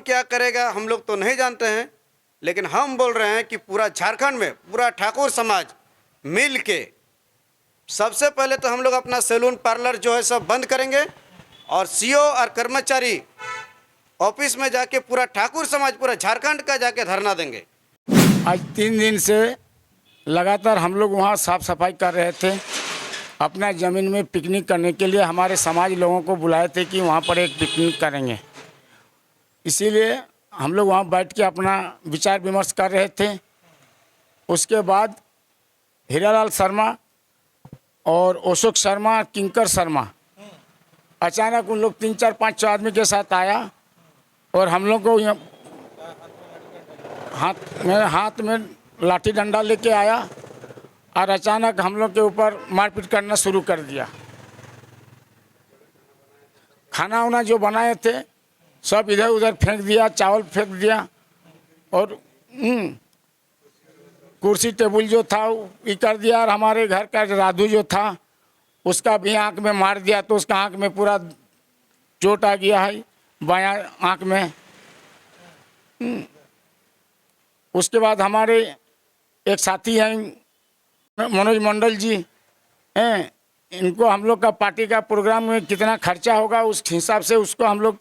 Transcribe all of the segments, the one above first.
क्या करेगा हम लोग तो नहीं जानते हैं, लेकिन हम बोल रहे हैं कि पूरा झारखंड में पूरा ठाकुर समाज मिल के सबसे पहले तो हम लोग अपना सैलून पार्लर जो है सब बंद करेंगे और सीओ और कर्मचारी ऑफिस में जाके पूरा ठाकुर समाज पूरा झारखंड का जाके धरना देंगे। आज 3 दिन से लगातार हम लोग वहाँ साफ सफाई कर रहे थे। अपना ज़मीन में पिकनिक करने के लिए हमारे समाज लोगों को बुलाए थे कि वहाँ पर एक पिकनिक करेंगे। इसीलिए हम लोग वहाँ बैठ के अपना विचार विमर्श कर रहे थे। उसके बाद हीरालाल शर्मा और अशोक शर्मा, किंकर शर्मा अचानक उन लोग 3-4-5 आदमी के साथ आया और हम लोग को हाथ में लाठी डंडा लेके आया और अचानक हम लोग के ऊपर मारपीट करना शुरू कर दिया। खाना वाना जो बनाए थे सब इधर उधर फेंक दिया, चावल फेंक दिया और कुर्सी टेबल जो था ये कर दिया। और हमारे घर का राधू जो था उसका भी आंख में मार दिया, तो उसका आंख में पूरा चोट आ गया है, बायां आंख में। उसके बाद हमारे एक साथी हैं मनोज मंडल जी हैं, इनको हम लोग का पार्टी का प्रोग्राम में कितना खर्चा होगा उस हिसाब से उसको हम लोग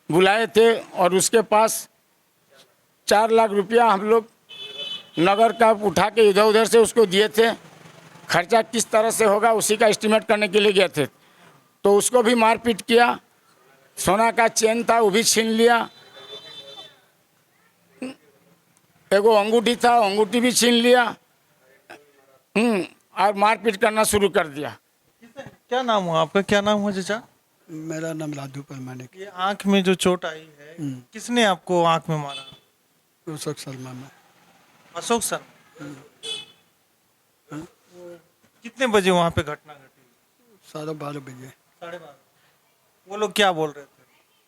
बुलाए थे और उसके पास 4 लाख रुपया हम लोग नगर का उठा के इधर उधर से उसको दिए थे। खर्चा किस तरह से होगा उसी का एस्टीमेट करने के लिए गए थे, तो उसको भी मारपीट किया। सोना का चेन था वो भी छीन लिया, एगो अंगूठी था अंगूठी भी छीन लिया और मारपीट करना शुरू कर दिया। क्या नाम हुआ आपका? क्या नाम हुआ चाचा? मेरा नाम राधू परमानिक। ये आंख में जो चोट आई है किसने आपको आंख में मारा? अशोक शर्मा में। अशोक सर। कितने बजे वहाँ पे घटना घटी? 12:30 बजे। 12:30। वो लोग क्या बोल रहे थे?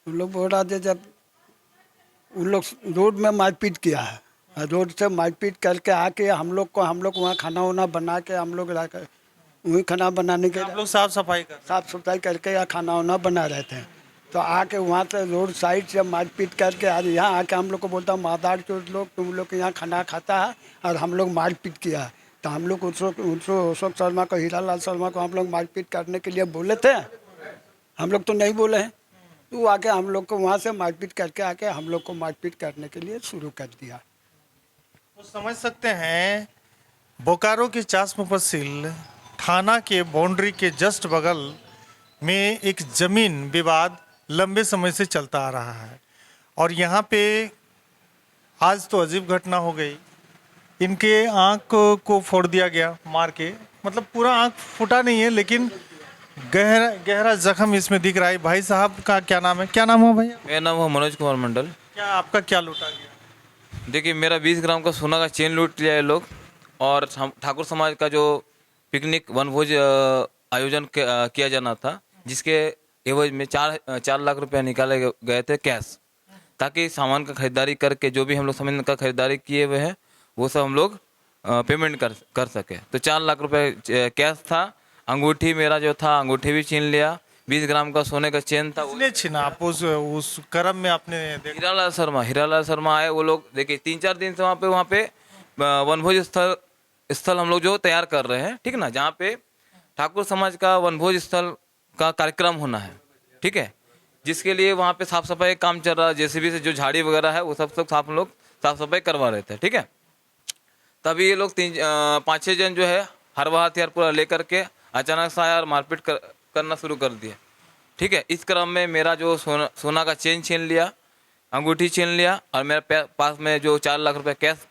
उन लोग बोल रहे थे जब उन लोग रोड में मारपीट किया है, रोड से मारपीट करके आके हम लोग वहाँ खाना वाना बना के हम लोग वहीं खाना बनाने के आप लोग साफ सफाई करके या खाना वाना बना रहे थे, तो आके वहाँ से रोड साइड से मारपीट करके आज यहाँ आके हम लोग को बोलता मादार चोट लोग तुम लोग के यहाँ खाना खाता है और हम लोग मारपीट किया है। तो हम लोग अशोक शर्मा को, हीरालाल शर्मा को हम लोग मारपीट करने के लिए बोले थे, हम लोग तो नहीं बोले हैं। तो आके हम लोग को वहाँ से मारपीट करके आके हम लोग को मारपीट करने के लिए शुरू कर दिया। तो समझ सकते हैं बोकारो की चास मुफस्सिल थाना के बाउंड्री के जस्ट बगल में एक ज़मीन विवाद लंबे समय से चलता आ रहा है और यहाँ पे आज तो अजीब घटना हो गई। इनके आँख को फोड़ दिया गया मार के, मतलब पूरा आँख फूटा नहीं है लेकिन गहरा जख्म इसमें दिख रहा है। भाई साहब का क्या नाम है? क्या नाम हुआ भैया? मेरा नाम है मनोज कुमार मंडल। क्या आपका क्या लूटा गया? देखिए, मेरा 20 ग्राम का सोना का चेन लूट लिया है लोग और ठाकुर समाज का जो पिकनिक वनभोज आयोजन किया जाना था, जिसके एवज में 4 लाख रुपया निकाले गए थे कैश, ताकि सामान का खरीदारी करके जो भी हम लोग सामान का खरीदारी किए हुए हैं वो सब हम लोग पेमेंट कर सके। तो 4 लाख रुपये कैश था। अंगूठी मेरा जो था अंगूठी भी छीन लिया। 20 ग्राम का सोने का चेन था। किसने छीना? आप उस क्रम में आपने देखा? हीरालाल शर्मा आए। वो लोग देखिए 3-4 दिन से वहाँ पे वनभोज स्थल हम लोग जो तैयार कर रहे हैं, ठीक ना, जहाँ पे ठाकुर समाज का वनभोज स्थल का कार्यक्रम होना है, ठीक है, जिसके लिए वहाँ पे साफ सफाई काम चल रहा है। जेसीबी से जो झाड़ी वगैरह है वो सब हम लोग साफ सफाई करवा रहे थे, ठीक है। तभी ये लोग 5-6 जन जो है हरवा हथियार पूरा लेकर के अचानक से आया और मारपीट करना शुरू कर दिया, ठीक है। इस क्रम में मेरा जो सोना का चेन छीन लिया, अंगूठी छीन लिया और मेरे पास में जो 4 लाख रुपए कैश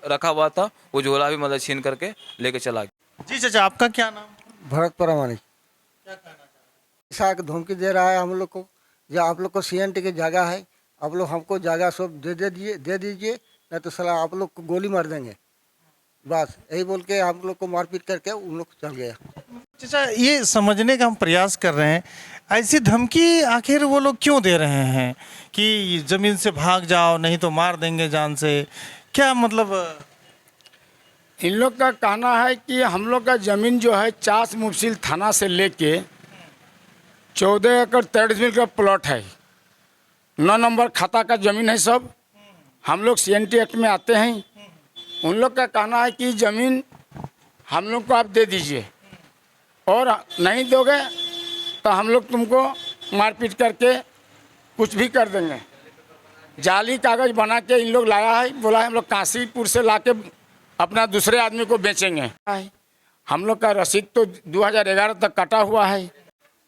रखा हुआ था वो झोला भी मतलब छीन करके लेके चला गया। जी चाचा, आपका क्या नाम? भरत परमानिक। क्या कहना चाहते? ऐसा एक धमकी दे रहा है हम लोग को, जो आप लोग को सीएनटी की जगह है, आप लोग हमको जगह सब दे दीजिए, नहीं तो साला आप लोग को गोली मार देंगे। बस यही बोल के हम लोग को मारपीट करके उन लोग चल गया। चाचा, ये समझने का हम प्रयास कर रहे हैं, ऐसी धमकी आखिर वो लोग क्यों दे रहे हैं कि ज़मीन से भाग जाओ नहीं तो मार देंगे जान से? क्या मतलब? इन लोग का कहना है कि हम लोग का ज़मीन जो है चास मुफस्सिल थाना से लेके 14 एकड़ 23 मिल का प्लॉट है 9 नंबर खाता का ज़मीन है सब। हम लोग CNT एक्ट में आते हैं। उन लोग का कहना है कि ज़मीन हम लोग को आप दे दीजिए, और नहीं दोगे तो हम लोग तुमको मारपीट करके कुछ भी कर देंगे। जाली कागज़ बना के इन लोग लाया है, बोला है हम लोग काशीपुर से ला के अपना दूसरे आदमी को बेचेंगे। हम लोग का रसीद तो 2011 तक कटा हुआ है।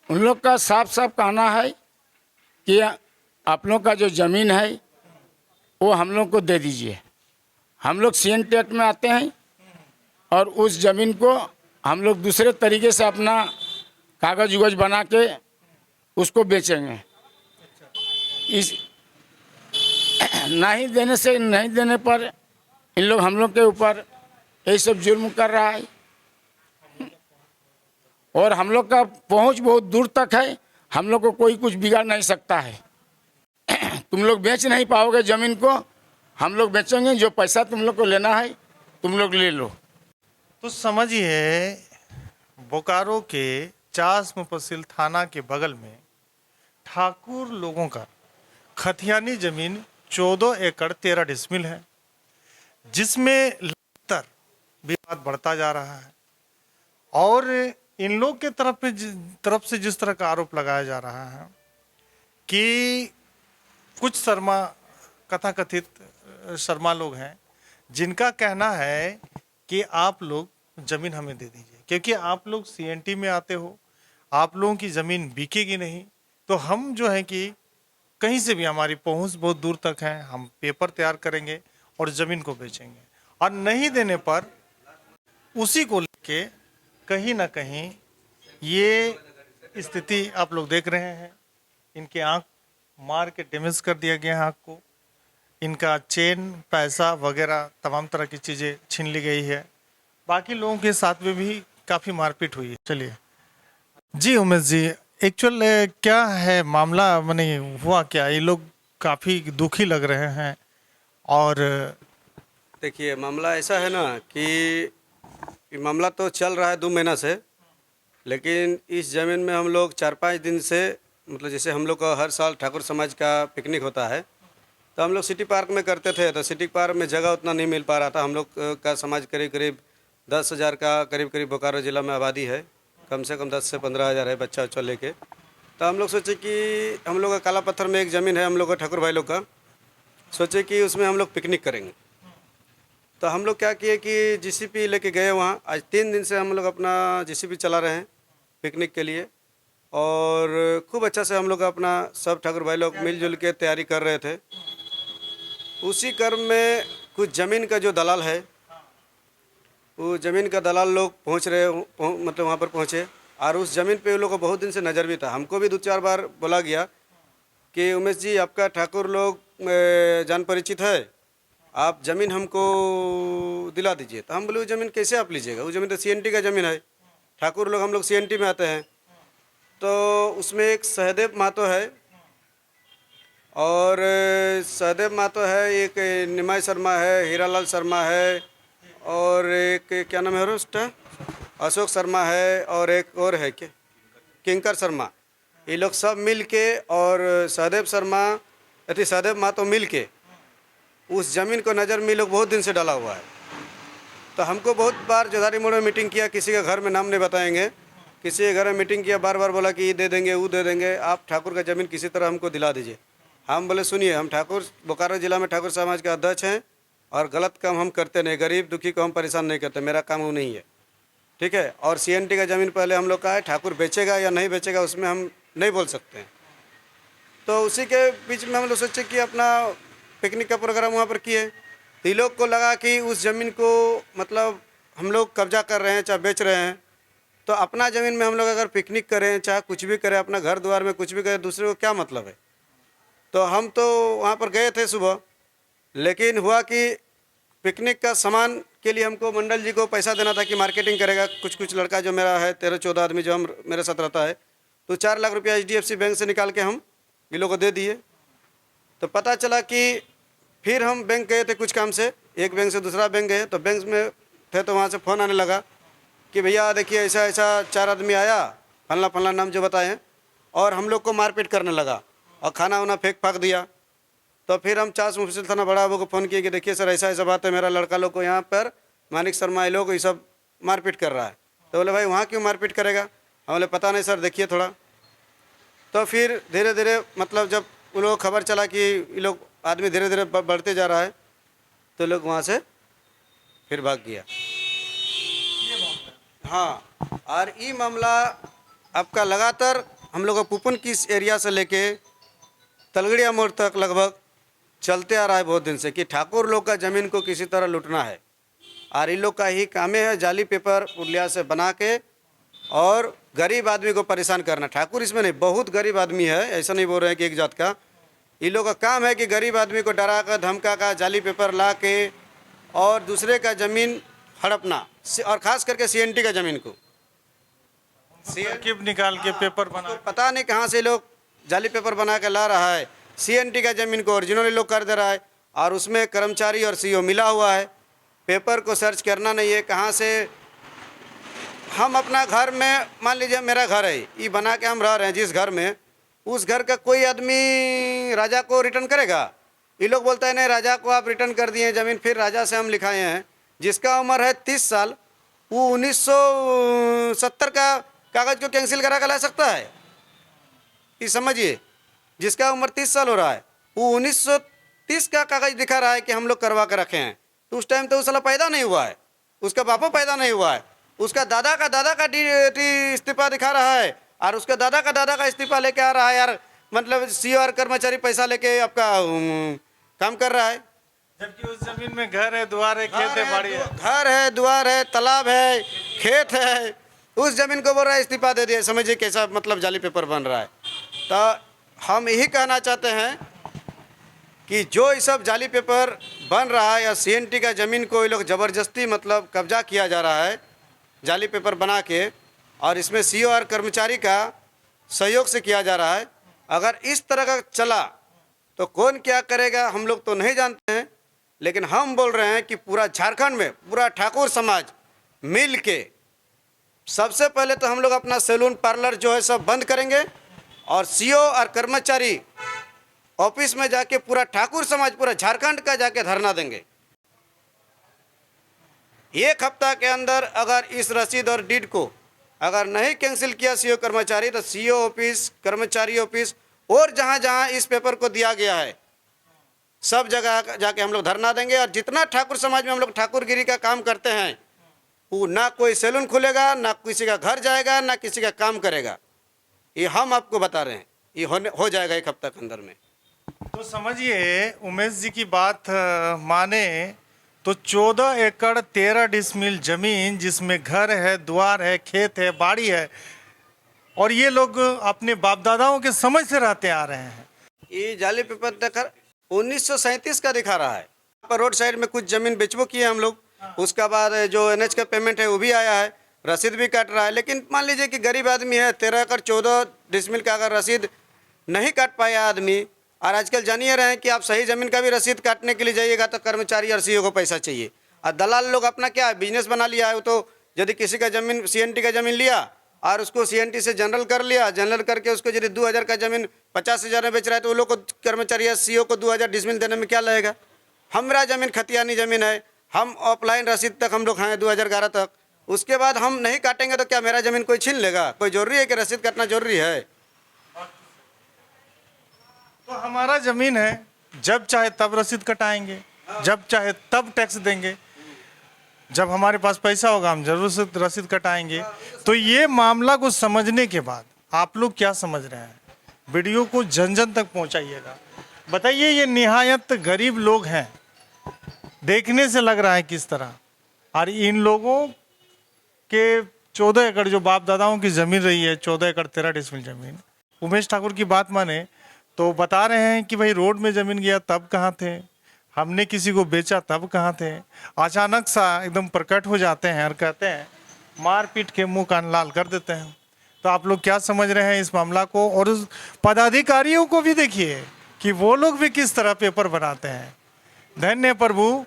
उन लोग का साफ साफ कहना है कि आप लोग का जो ज़मीन है वो हम लोग को दे दीजिए। हम लोग CNT एक्ट में आते हैं और उस ज़मीन को हम लोग दूसरे तरीके से अपना कागज़ उगज बना के उसको बेचेंगे। इस नहीं देने पर इन लोग हम लोग के ऊपर ये सब जुर्म कर रहा है, और हम लोग का पहुंच बहुत दूर तक है। हम लोग को कोई कुछ बिगाड़ नहीं सकता है। तुम लोग बेच नहीं पाओगे ज़मीन को, हम लोग बेचेंगे। जो पैसा तुम लोग को लेना है तुम लोग ले लो। तो समझिए, बोकारो के चास मुफस्सिल थाना के बगल में ठाकुर लोगों का खतियानी जमीन 14 एकड़ 13 डिसमिल है, जिसमें लगातार विवाद बढ़ता जा रहा है। और इन लोग के तरफ से जिस तरह का आरोप लगाया जा रहा है कि कुछ शर्मा, कथाकथित शर्मा लोग हैं, जिनका कहना है कि आप लोग ज़मीन हमें दे दीजिए, क्योंकि आप लोग CNT में आते हो, आप लोगों की ज़मीन बिकेगी नहीं, तो हम जो है कि कहीं से भी हमारी पहुंच बहुत दूर तक है, हम पेपर तैयार करेंगे और ज़मीन को बेचेंगे। और नहीं देने पर उसी को लेके कहीं ना कहीं ये स्थिति आप लोग देख रहे हैं। इनके आँख मार के डैमेज कर दिया गया है, आँख को। इनका चेन, पैसा वगैरह तमाम तरह की चीज़ें छीन ली गई है। बाकी लोगों के साथ में भी काफ़ी मारपीट हुई है। चलिए जी उमेश जी, एक्चुअल क्या है मामला, मैंने हुआ क्या? ये लोग काफ़ी दुखी लग रहे हैं। और देखिए, मामला ऐसा है ना कि ये मामला तो चल रहा है 2 महीना से, लेकिन इस ज़मीन में हम लोग 4-5 दिन से, मतलब जैसे हम लोग का हर साल ठाकुर समाज का पिकनिक होता है, तो हम लोग सिटी पार्क में करते थे। तो सिटी पार्क में जगह उतना नहीं मिल पा रहा था। हम लोग का समाज करीब 10,000 का करीब बोकारो ज़िला में आबादी है। कम से कम 10 से 15,000 है, बच्चा उच्चा लेके। तो हम लोग सोचे कि हम लोग का काला पत्थर में एक ज़मीन है हम लोग का, ठाकुर भाई लोग का, सोचे कि उसमें हम लोग पिकनिक करेंगे। तो हम लोग क्या किए कि JCB लेके गए वहाँ। आज 3 दिन से हम लोग अपना JCB चला रहे हैं पिकनिक के लिए, और खूब अच्छा से हम लोग अपना सब ठाकुर भाई लोग मिलजुल के तैयारी कर रहे थे। उसी क्रम में कुछ ज़मीन का जो दलाल है, वो ज़मीन का दलाल लोग मतलब वहाँ पर पहुँचे, और उस ज़मीन पे उन लोगों को बहुत दिन से नज़र भी था। हमको भी 2-4 बार बोला गया कि उमेश जी, आपका ठाकुर लोग जान परिचित है, आप ज़मीन हमको दिला दीजिए। तो हम बोले वो ज़मीन कैसे आप लीजिएगा, वो ज़मीन तो CNT का ज़मीन है। ठाकुर लोग, हम लोग CNT में आते हैं। तो उसमें एक सहदेव महतो है, और सहदेव महतो है, एक निमाय शर्मा है, हीरालाल शर्मा है, और एक क्या नाम है उसका, अशोक शर्मा है, और एक और है क्या, किंकर शर्मा। ये लोग सब मिल के और सहदेव महतो मिल के उस ज़मीन को नज़र में लोग बहुत दिन से डाला हुआ है। तो हमको बहुत बार जोधारी मोड़ में मीटिंग किया, किसी के घर में नाम नहीं बताएंगे, किसी के घर में मीटिंग किया, बार बार बोला कि ये दे देंगे, वो दे देंगे, आप ठाकुर का ज़मीन किसी तरह हमको दिला दीजिए। हम बोले सुनिए, हम ठाकुर बोकारो ज़िला में ठाकुर समाज के अध्यक्ष हैं, और गलत काम हम करते नहीं, गरीब दुखी को हम परेशान नहीं करते, मेरा काम वो नहीं है, ठीक है। और CNT का ज़मीन पहले हम लोग का है, ठाकुर बेचेगा या नहीं बेचेगा उसमें हम नहीं बोल सकते हैं। तो उसी के बीच में हम लोग सोचे कि अपना पिकनिक का प्रोग्राम वहाँ पर किए। तो ये लोग को लगा कि उस ज़मीन को मतलब हम लोग कब्जा कर रहे हैं, चाहे बेच रहे हैं। तो अपना ज़मीन में हम लोग अगर पिकनिक करें, चाहे कुछ भी करें, अपना घर द्वार में कुछ भी करें, दूसरे को क्या मतलब है। तो हम तो वहाँ पर गए थे सुबह, लेकिन हुआ कि पिकनिक का सामान के लिए हमको मंडल जी को पैसा देना था कि मार्केटिंग करेगा। कुछ लड़का जो मेरा है, 13-14 आदमी जो हम मेरे साथ रहता है, तो 4 लाख रुपया HDFC बैंक से निकाल के हम ये लोगों को दे दिए। तो पता चला कि फिर हम बैंक गए थे कुछ काम से, एक बैंक से दूसरा बैंक गए, तो बैंक में थे तो वहाँ से फ़ोन आने लगा कि भैया देखिए ऐसा 4 आदमी आया, फलना नाम जो बताए, और हम लोग को मारपीट करने लगा, और खाना वाना फेंक फाक दिया। तो फिर हम चास मुफसिल थाना बड़ा बाबू को फ़ोन किए कि देखिए सर ऐसा ऐसा बात है, मेरा लड़का लोग को यहाँ पर मानिक शर्मा ये लोग ये सब मारपीट कर रहा है। तो बोले भाई वहाँ क्यों मारपीट करेगा? हम बोले पता नहीं सर, देखिए थोड़ा। तो फिर धीरे धीरे मतलब जब उन लोगों को खबर चला कि ये लोग आदमी धीरे धीरे बढ़ते जा रहा है, तो लोग वहाँ से फिर भाग गया। हाँ, और ये मामला आपका लगातार हम लोग का पुपन की इस एरिया से लेके तलगड़िया मोड़ तक लगभग चलते आ रहा है बहुत दिन से कि ठाकुर लोग का ज़मीन को किसी तरह लूटना है। और इन लोग का ही काम है जाली पेपर पुलिया से बना के और गरीब आदमी को परेशान करना। ठाकुर इसमें नहीं, बहुत गरीब आदमी है, ऐसा नहीं बोल रहे हैं कि एक जात का। इन लोग का काम है कि गरीब आदमी को डरा कर धमका का जाली पेपर ला के और दूसरे का ज़मीन हड़पना, और ख़ास करके CNT का ज़मीन को तरकीब निकाल के पेपर बना, पता नहीं कहाँ से लोग जाली पेपर बना के ला रहा है। CNT का ज़मीन को ओरिजिनल लोग कर दे रहा है और उसमें कर्मचारी और CO मिला हुआ है। पेपर को सर्च करना नहीं है कहाँ से। हम अपना घर में मान लीजिए मेरा घर है, ये बना के हम रह रहे हैं जिस घर में, उस घर का कोई आदमी राजा को रिटर्न करेगा? ये लोग बोलते हैं नहीं राजा को आप रिटर्न कर दिए ज़मीन, फिर राजा से हम लिखाए हैं जिसका उम्र है 30 साल, वो 1970 का कागज़ को कैंसिल करा कर ला सकता है? ये समझिए, जिसका उम्र 30 साल हो रहा है वो 1930 का कागज़ दिखा रहा है कि हम लोग करवा कर रखे हैं। तो उस टाइम तो उस साला पैदा नहीं हुआ है, उसका बापा पैदा नहीं हुआ है, उसका दादा का इस्तीफा दिखा रहा है और उसका दादा का इस्तीफा लेके आ रहा है यार। मतलब CO और कर्मचारी पैसा लेके आपका काम कर रहा है, जबकि उस जमीन में घर है, द्वार है, खेत है, बाड़ी है। घर है, द्वार है, तालाब है, खेत है, उस जमीन को बोल रहा है इस्तीफा दे दिया। समझिए कैसा मतलब जाली पेपर बन रहा है। तो हम यही कहना चाहते हैं कि जो ये सब जाली पेपर बन रहा है या CNT का ज़मीन को ये लोग ज़बरदस्ती मतलब कब्जा किया जा रहा है जाली पेपर बना के, और इसमें CO और कर्मचारी का सहयोग से किया जा रहा है। अगर इस तरह का चला तो कौन क्या करेगा हम लोग तो नहीं जानते हैं, लेकिन हम बोल रहे हैं कि पूरा झारखंड में पूरा ठाकुर समाज मिल के सबसे पहले तो हम लोग अपना सैलून पार्लर जो है सब बंद करेंगे और CO और कर्मचारी ऑफिस में जाके पूरा ठाकुर समाज पूरा झारखंड का जाके धरना देंगे। एक हफ्ता के अंदर अगर इस रसीद और डीड को अगर नहीं कैंसिल किया CO कर्मचारी, तो CO ऑफिस, कर्मचारी ऑफिस और जहां जहां इस पेपर को दिया गया है सब जगह जाके हम लोग धरना देंगे। और जितना ठाकुर समाज में हम लोग ठाकुरगिरी का काम करते हैं, वो ना कोई सैलून खुलेगा, ना किसी का घर जाएगा, ना किसी का काम करेगा। ये हम आपको बता रहे हैं, ये हो जाएगा एक हफ्ता के अंदर में। तो समझिए उमेश जी की बात माने तो 14 एकड़ 13 डिसमिल जमीन जिसमें घर है, द्वार है, खेत है, बाड़ी है, और ये लोग अपने बाप दादाओं के समय से रहते आ रहे हैं। ये जाली पेपर देखकर 1937 का दिखा रहा है। पर रोड साइड में कुछ ज़मीन बेचबो किए हम लोग, उसका बाद जो NH का पेमेंट है वो भी आया है, रसीद भी काट रहा है। लेकिन मान लीजिए कि गरीब आदमी है, 13 एकड़ 14 डिसमिल का अगर रसीद नहीं काट पाया आदमी, और आजकल जानिए रहे हैं कि आप सही ज़मीन का भी रसीद काटने के लिए जाइएगा तो कर्मचारी और CO को पैसा चाहिए। और दलाल लोग अपना क्या बिजनेस बना लिया है, वो तो यदि किसी का ज़मीन CNT का ज़मीन लिया और उसको CNT से जनरल कर लिया, जनरल करके उसको यदि 2000 का ज़मीन 50,000 में बेच रहा है, तो वो लोग को कर्मचारी या CO को 2000 डिसमिल देने में क्या लगेगा? हमारा ज़मीन खतियानी ज़मीन है, हम ऑफलाइन रसीद तक हम लोग हैं 2011 तक, उसके बाद हम नहीं काटेंगे तो क्या मेरा ज़मीन कोई छीन लेगा? कोई ज़रूरी है कि रसीद काटना ज़रूरी है? तो हमारा जमीन है, जब चाहे तब रसीद कटाएंगे, जब चाहे तब टैक्स देंगे, जब हमारे पास पैसा होगा हम जरूर से रसीद कटाएंगे। तो ये मामला को समझने के बाद आप लोग क्या समझ रहे हैं, वीडियो को जन जन तक पहुंचाइएगा। बताइए ये निहायत गरीब लोग हैं, देखने से लग रहा है किस तरह, और इन लोगों के 14 एकड़ जो बाप दादाओं की ज़मीन रही है, 14 एकड़ 13 डिसमिल ज़मीन, उमेश ठाकुर की बात माने तो बता रहे हैं कि भाई रोड में ज़मीन गया तब कहाँ थे, हमने किसी को बेचा तब कहाँ थे। अचानक सा एकदम प्रकट हो जाते हैं और कहते हैं, मार पीट के मुंह कान लाल कर देते हैं। तो आप लोग क्या समझ रहे हैं इस मामला को, और उस पदाधिकारियों को भी देखिए कि वो लोग भी किस तरह पेपर बनाते हैं। धन्य प्रभु,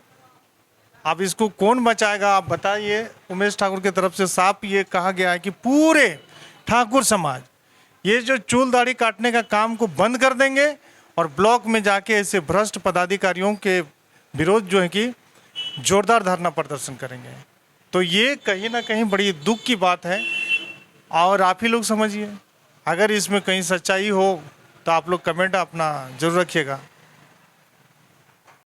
अब इसको कौन बचाएगा आप बताइए। उमेश ठाकुर की तरफ से साफ ये कहा गया है कि पूरे ठाकुर समाज ये जो चूल दाढ़ी काटने का काम को बंद कर देंगे और ब्लॉक में जाके ऐसे भ्रष्ट पदाधिकारियों के विरोध जो है कि जोरदार धरना प्रदर्शन करेंगे। तो ये कहीं ना कहीं बड़ी दुख की बात है और आप ही लोग समझिए। अगर इसमें कहीं सच्चाई हो तो आप लोग कमेंट अपना जरूर रखिएगा।